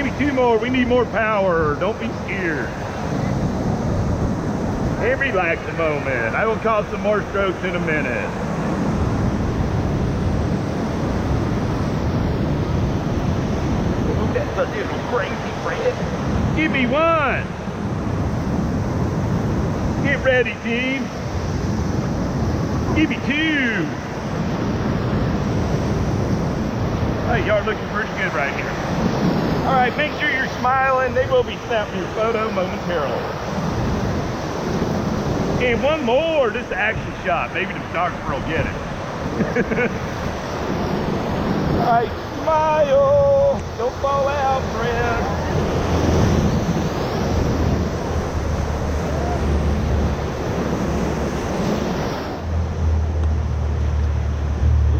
Give me 2 more. We need more power. Don't be scared. And relax a moment. I will call some more strokes in a minute. Oh, that's a little crazy, Fred. Give me 1. Get ready, team. Give me 2. Hey, y'all are looking pretty good right here. All right, make sure you're smiling. They will be snapping your photo momentarily. And 1 more. This is an action shot. Maybe the photographer will get it. All right, smile. Don't fall out, friend.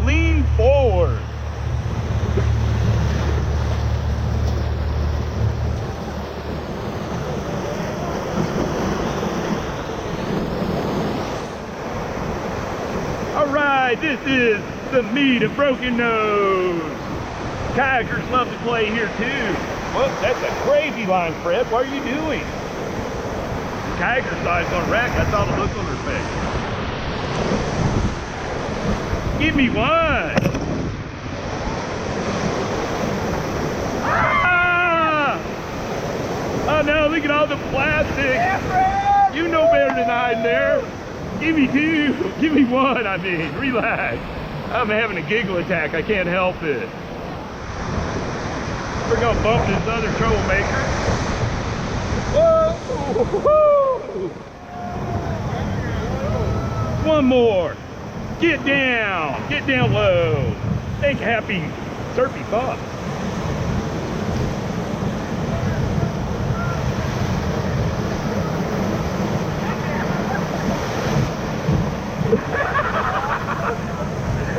Lean forward. All right, this is the meat of Broken Nose. Kayakers love to play here too. Well, that's a crazy line, Fred. What are you doing? The kayaker side's gonna wreck. I saw the look on her face. Give me 1. Ah! Oh no, look at all the plastic. You know better than I in there. Give me 2. Give me 1, I mean. Relax. I'm having a giggle attack. I can't help it. We're gonna bump this other troublemaker. Whoa! 1 more. Get down. Get down low. Think happy, surfy thoughts.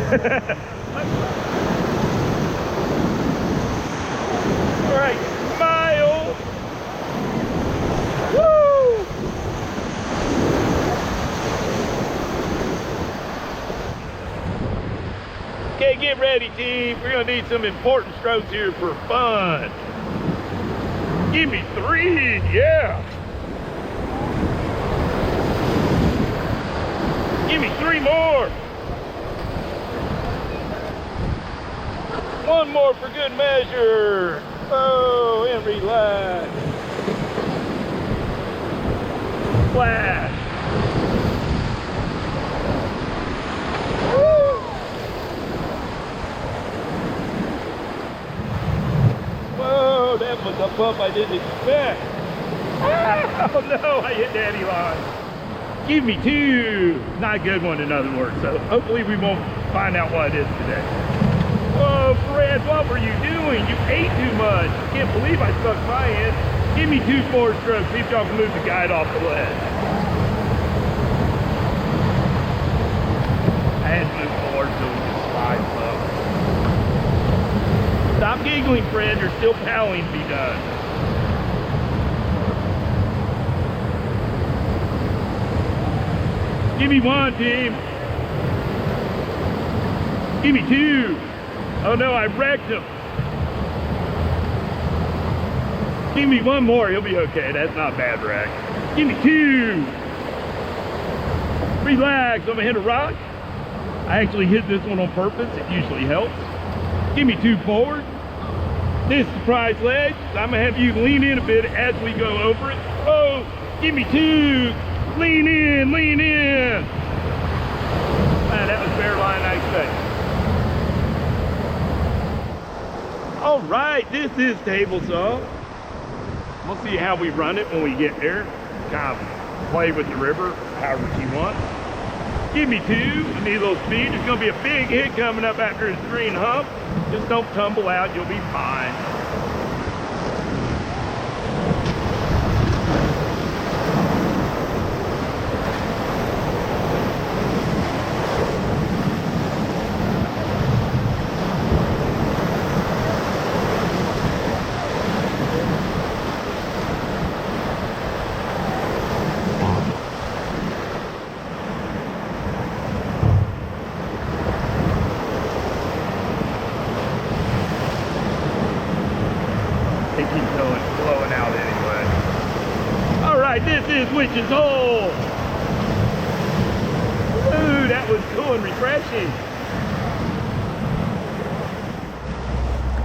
All right, smile. Woo! Okay, get ready, team. We're gonna need some important strokes here for fun. Give me 3, yeah. Give me 3 more. 1 more for good measure. Oh, and relax. Splash. Woo! Whoa, that was a bump I didn't expect. Ah, oh no, I hit daddy line. Give me 2. Not a good one, in other words. So hopefully we won't find out what it is today. Oh, Fred, what were you doing? You ate too much. I can't believe I stuck my hand. Give me 2 more strokes. See if y'all can move the guide off the ledge. I had to move forward so we could slide slow. Stop giggling, Fred. There's still paddling to be done. Give me 1, team. Give me 2. Oh no, I wrecked him. Give me 1 more, he'll be okay. That's not a bad wreck. Give me 2. Relax, I'm gonna hit a rock. I actually hit this one on purpose. It usually helps. Give me 2 forward. This surprise ledge. I'm gonna have you lean in a bit as we go over it. Oh, give me 2. Lean in, lean in. Man, that was better line I expected. All right, this is table saw. We'll see how we run it when we get there. Kind of play with the river, however you want. Give me 2. I need a little speed. There's gonna be a big hit coming up after this green hump. Just don't tumble out, you'll be fine. It keeps blowing out anyway. All right, this is Witch's Hole. Ooh, that was cool and refreshing.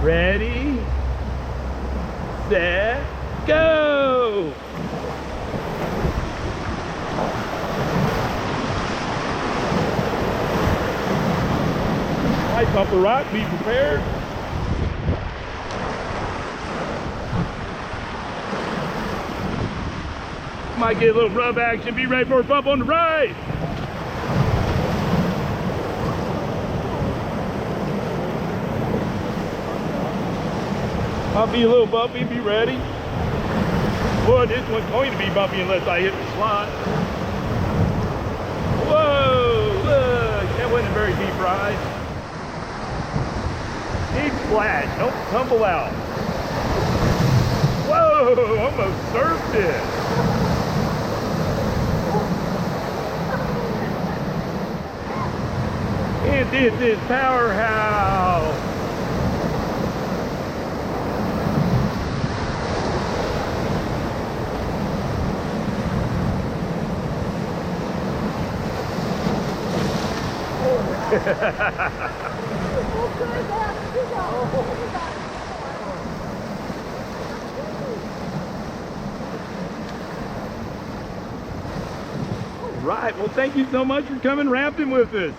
Ready, set, go! Might bump a rock, be prepared. Might get a little rub action, be ready for a bump on the right. Might be a little bumpy, be ready. Boy, this one's going to be bumpy unless I hit the slot. Whoa, look, that wasn't a very deep ride. Big splash, don't tumble out. Whoa, almost surfed it. And this is Powerhouse. Right, well, thank you so much for coming rafting with us.